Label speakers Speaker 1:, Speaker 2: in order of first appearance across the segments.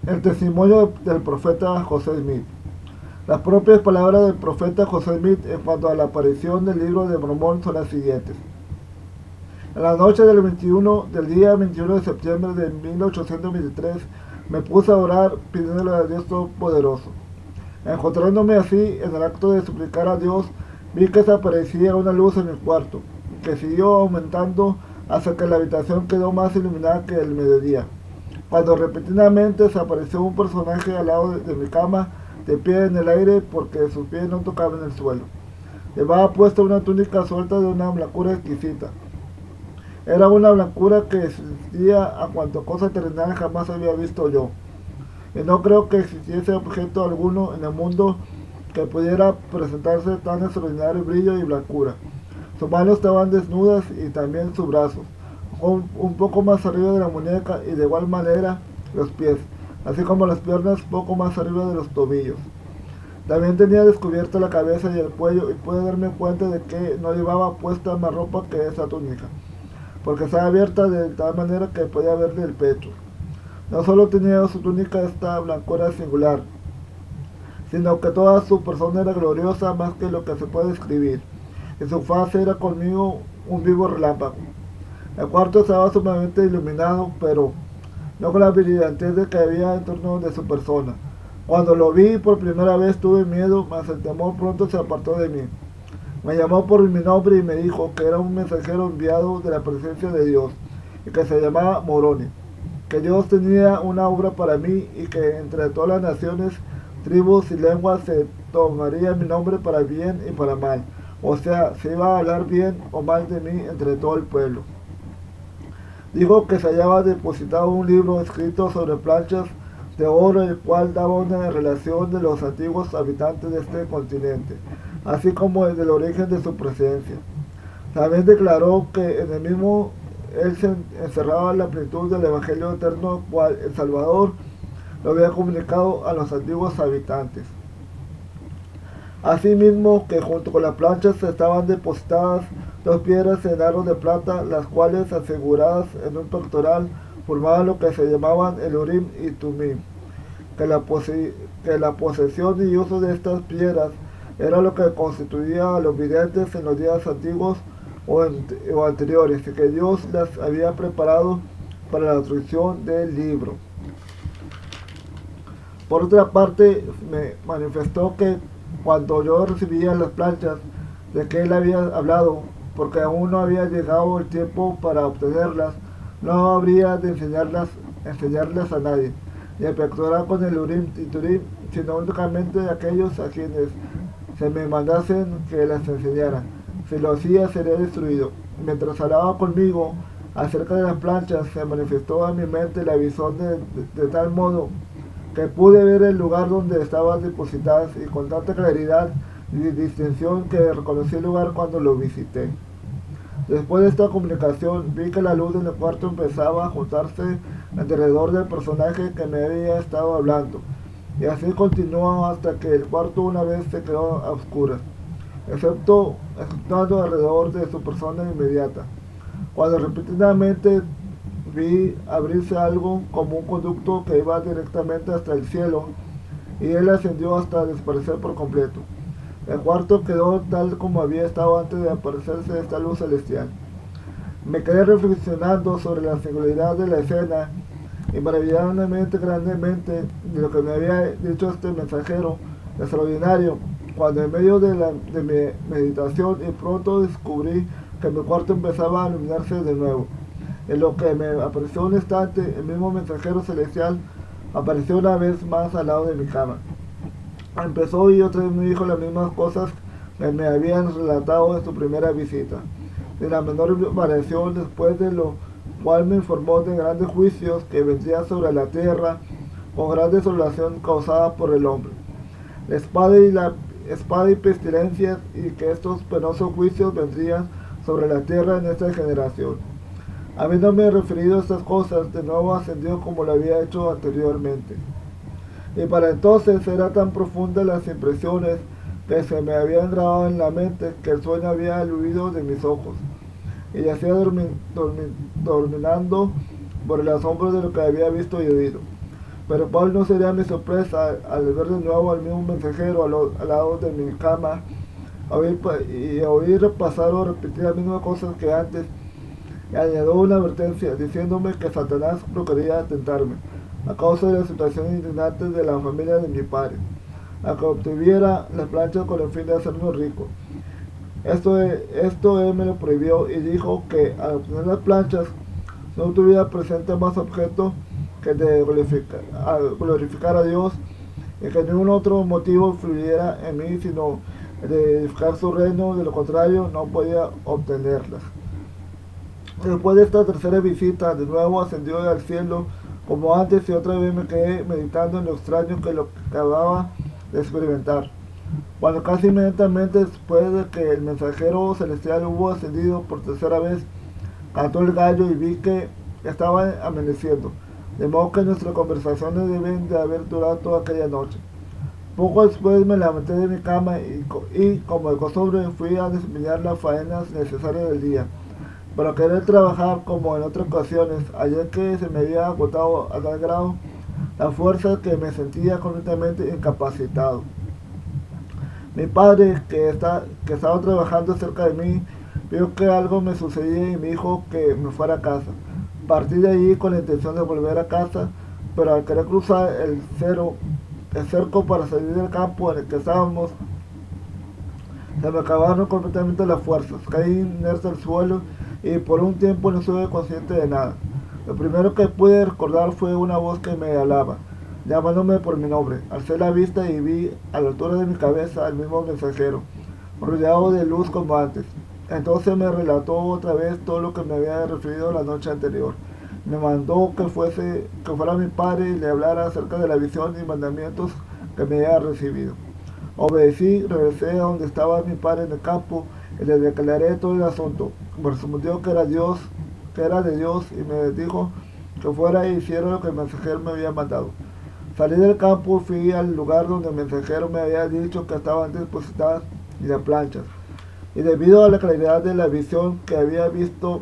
Speaker 1: El testimonio del profeta José Smith. Las propias palabras del profeta José Smith en cuanto a la aparición del libro de Mormón son las siguientes. En la noche del día 21 de septiembre de 1823 me puse a orar pidiéndole a Dios Todopoderoso. Encontrándome así en el acto de suplicar a Dios, vi que se aparecía una luz en mi cuarto, que siguió aumentando hasta que la habitación quedó más iluminada que el mediodía. Cuando repentinamente se apareció un personaje al lado de mi cama, de pie en el aire porque sus pies no tocaban el suelo. Llevaba puesta una túnica suelta de una blancura exquisita. Era una blancura que existía a cuanto cosa terrenal jamás había visto yo. Y no creo que existiese objeto alguno en el mundo que pudiera presentarse tan extraordinario brillo y blancura. Sus manos estaban desnudas y también sus brazos, un poco más arriba de la muñeca y de igual manera los pies, así como las piernas poco más arriba de los tobillos. También tenía descubierta la cabeza y el cuello y pude darme cuenta de que no llevaba puesta más ropa que esa túnica, porque estaba abierta de tal manera que podía verle el pecho. No solo tenía su túnica esta blancura singular, sino que toda su persona era gloriosa más que lo que se puede describir, y su faz era conmigo un vivo relámpago. El cuarto estaba sumamente iluminado, pero no con la brillantez de que había en torno de su persona. Cuando lo vi por primera vez tuve miedo, mas el temor pronto se apartó de mí. Me llamó por mi nombre y me dijo que era un mensajero enviado de la presencia de Dios y que se llamaba Moroni, que Dios tenía una obra para mí y que entre todas las naciones, tribus y lenguas se tomaría mi nombre para bien y para mal, o sea, se iba a hablar bien o mal de mí entre todo el pueblo. Dijo que se hallaba depositado un libro escrito sobre planchas de oro, el cual daba una relación de los antiguos habitantes de este continente, así como del origen de su presencia. También declaró que en el mismo él se encerraba la plenitud del Evangelio eterno, cual el Salvador lo había comunicado a los antiguos habitantes. Asimismo que junto con las planchas estaban depositadas dos piedras en aros de plata, las cuales aseguradas en un pectoral formaban lo que se llamaban el Urim y Tumim, que la posesión y uso de estas piedras era lo que constituía a los videntes en los días antiguos o anteriores, y que Dios las había preparado para la destrucción del libro. Por otra parte, me manifestó que cuando yo recibía las planchas de que él había hablado, porque aún no había llegado el tiempo para obtenerlas, no habría de enseñarlas a nadie, ni el pectoral con el Urim y Turim, sino únicamente a aquellos a quienes se me mandasen que las enseñaran. Si lo hacía, sería destruido. Mientras hablaba conmigo acerca de las planchas, se manifestó en mi mente la visión de tal modo que pude ver el lugar donde estaban depositadas y con tanta claridad y distinción que reconocí el lugar cuando lo visité. Después de esta comunicación vi que la luz en el cuarto empezaba a juntarse alrededor del personaje que me había estado hablando, y así continuó hasta que el cuarto una vez se quedó a oscuras, exceptuando alrededor de su persona inmediata. Cuando repentinamente vi abrirse algo como un conducto que iba directamente hasta el cielo, y él ascendió hasta desaparecer por completo. El cuarto quedó tal como había estado antes de aparecerse esta luz celestial. Me quedé reflexionando sobre la singularidad de la escena y maravilladamente grandemente de lo que me había dicho este mensajero extraordinario, cuando en medio de mi meditación y pronto descubrí que mi cuarto empezaba a iluminarse de nuevo. En lo que me apareció un instante, el mismo mensajero celestial apareció una vez más al lado de mi cama. Empezó y otra vez me dijo las mismas cosas que me habían relatado en su primera visita, sin la menor variación, después de lo cual me informó de grandes juicios que vendrían sobre la tierra con gran desolación causada por el hombre, la espada y pestilencia, y que estos penosos juicios vendrían sobre la tierra en esta generación. Habiéndome referido a estas cosas, de nuevo ascendió como lo había hecho anteriormente. Y para entonces eran tan profundas las impresiones que se me habían grabado en la mente que el sueño había huido de mis ojos, y yacía dominando por el asombro de lo que había visto y oído. Pero cuál no sería mi sorpresa al ver de nuevo al mismo mensajero al lado de mi cama y oír repasar o repetir las mismas cosas que antes, y añadió una advertencia diciéndome que Satanás procuraría tentarme a causa de la situación indignante de la familia de mi padre, a que obtuviera las planchas con el fin de hacernos ricos. Esto él me lo prohibió y dijo que al obtener las planchas no tuviera presente más objeto que de glorificar a Dios, y que ningún otro motivo fluyera en mí sino de edificar su reino. De lo contrario no podía obtenerlas. Después de esta tercera visita, de nuevo ascendió al cielo como antes, y otra vez me quedé meditando en lo extraño que lo acababa de experimentar. Cuando casi inmediatamente después de que el mensajero celestial hubo ascendido por tercera vez, cantó el gallo y vi que estaba amaneciendo, de modo que nuestras conversaciones deben de haber durado toda aquella noche. Poco después me levanté de mi cama y como de costumbre, fui a desempeñar las faenas necesarias del día. Para querer trabajar como en otras ocasiones, ayer que se me había agotado a tal grado la fuerza que me sentía completamente incapacitado. Mi padre, que estaba trabajando cerca de mí, vio que algo me sucedía y me dijo que me fuera a casa. Partí de allí con la intención de volver a casa, pero al querer cruzar el cerco para salir del campo en el que estábamos, se me acabaron completamente las fuerzas. Caí inerte al suelo y por un tiempo no estuve consciente de nada. Lo primero que pude recordar fue una voz que me hablaba, llamándome por mi nombre. Alcé la vista y vi a la altura de mi cabeza al mismo mensajero, rodeado de luz como antes. Entonces me relató otra vez todo lo que me había referido la noche anterior. Me mandó que fuera mi padre y le hablara acerca de la visión y mandamientos que me había recibido. Obedecí, regresé a donde estaba mi padre en el campo y le declaré todo el asunto. Me respondió que era de Dios, y me dijo que fuera y hiciera lo que el mensajero me había mandado. Salí del campo y fui al lugar donde el mensajero me había dicho que estaban depositadas las planchas. Y debido a la claridad de la visión que había visto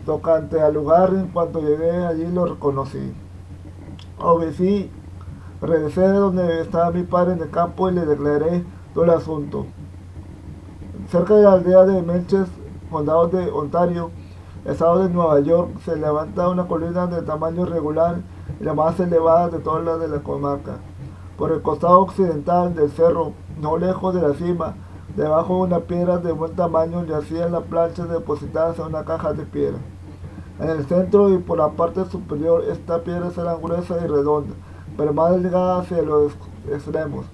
Speaker 1: tocante al lugar, en cuanto llegué allí lo reconocí. Obedecí, regresé de donde estaba mi padre en el campo y le declaré todo el asunto. Cerca de la aldea de Melches, condado de Ontario, estado de Nueva York, se levanta una colina de tamaño regular y la más elevada de todas las de la comarca. Por el costado occidental del cerro, no lejos de la cima, debajo de una piedra de buen tamaño, yacían las planchas depositadas en una caja de piedra. En el centro y por la parte superior, estas piedras eran gruesas y redondas, pero más delgadas hacia los extremos,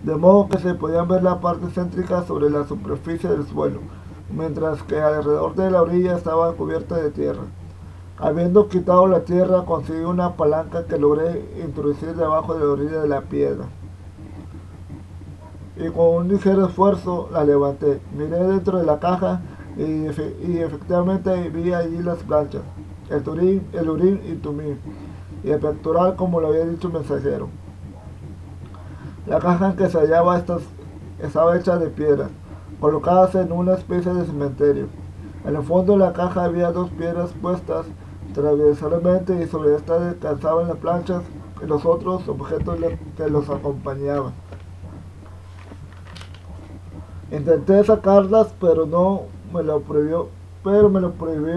Speaker 1: de modo que se podían ver la parte céntrica sobre la superficie del suelo, mientras que alrededor de la orilla estaba cubierta de tierra. Habiendo quitado la tierra, conseguí una palanca que logré introducir debajo de la orilla de la piedra, y con un ligero esfuerzo la levanté. Miré dentro de la caja y efectivamente vi allí las planchas, el urín y tumim, y el pectoral, como lo había dicho el mensajero. La caja en que se hallaba estaba hecha de piedras, colocadas en una especie de cementerio. En el fondo de la caja había dos piedras puestas transversalmente, y sobre estas descansaban las planchas y los otros objetos que los acompañaban. Intenté sacarlas, pero me lo prohibió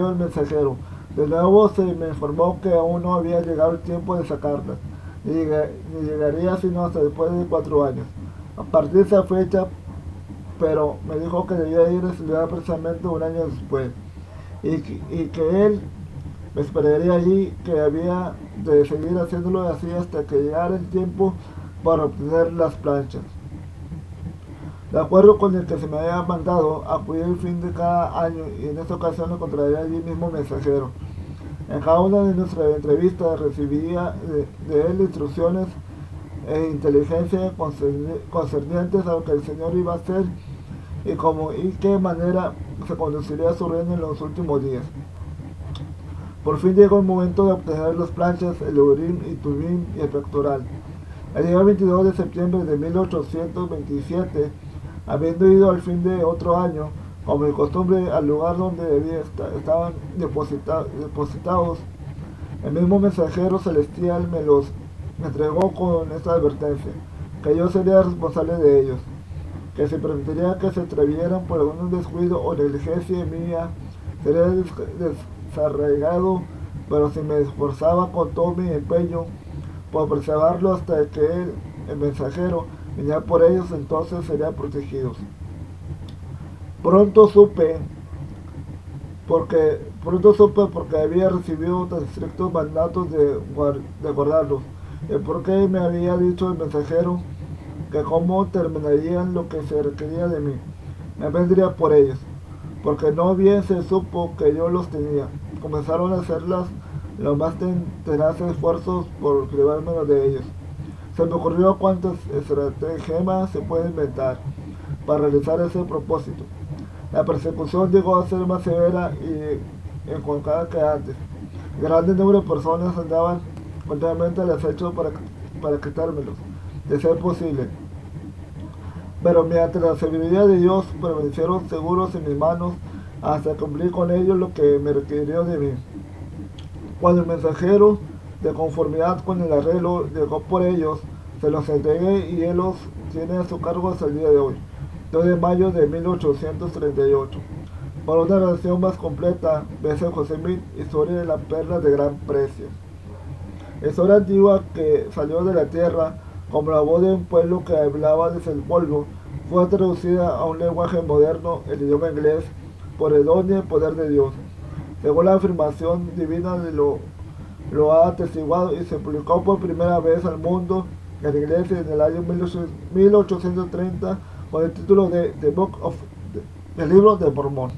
Speaker 1: el mensajero. De nuevo se me informó que aún no había llegado el tiempo de sacarlas, ni llegaría sino hasta después de 4 años. A partir de esa fecha, pero me dijo que debía ir a estudiar precisamente 1 año después, y que él me esperaría allí, que había de seguir haciéndolo así hasta que llegara el tiempo para obtener las planchas. De acuerdo con el que se me había mandado, acudí el fin de cada año, y en esta ocasión lo encontraría allí mismo mensajero. En cada una de nuestras entrevistas recibía de él instrucciones e inteligencia concernientes a lo que el Señor iba a hacer y qué manera se conduciría su reino en los últimos días. Por fin llegó el momento de obtener las planchas, el urim y tumim y el pectoral. El día 22 de septiembre de 1827, habiendo ido al fin de otro año, como de costumbre, al lugar donde estaban depositados El mismo mensajero celestial me entregó con esta advertencia, que yo sería responsable de ellos, que si permitiría que se atrevieran por algún descuido o negligencia mía, sería desarraigado, pero si me esforzaba con todo mi empeño por preservarlo hasta que el mensajero, viniera por ellos, entonces serían protegidos. Pronto supe porque había recibido tan estrictos mandatos de guardarlos, el por qué me había dicho el mensajero que cómo terminarían lo que se requería de mí. Me vendría por ellos, porque no bien se supo que yo los tenía. Comenzaron a hacerlas los más tenaces esfuerzos por privármelo de ellos. Se me ocurrió cuántas estratagemas se puede inventar para realizar ese propósito. La persecución llegó a ser más severa y encontrada que antes. Grandes número de personas andaban continuamente al acecho para quitármelos, de ser posible. Pero mediante la sabiduría de Dios permanecieron seguros en mis manos hasta cumplir con ellos lo que me requirió de mí. Cuando el mensajero, de conformidad con el arreglo, llegó por ellos, se los entregué y él los tiene a su cargo hasta el día de hoy, 2 de mayo de 1838. Para una relación más completa, B.C. José Smith, Historia de la perla de gran precio. Historia antigua que salió de la tierra como la voz de un pueblo que hablaba desde el polvo, fue traducida a un lenguaje moderno, el idioma inglés, por el don y el poder de Dios. Según la afirmación divina lo ha atestiguado y se publicó por primera vez al mundo en la iglesia en el año 1830 con el título de The Book of el libro de Mormón.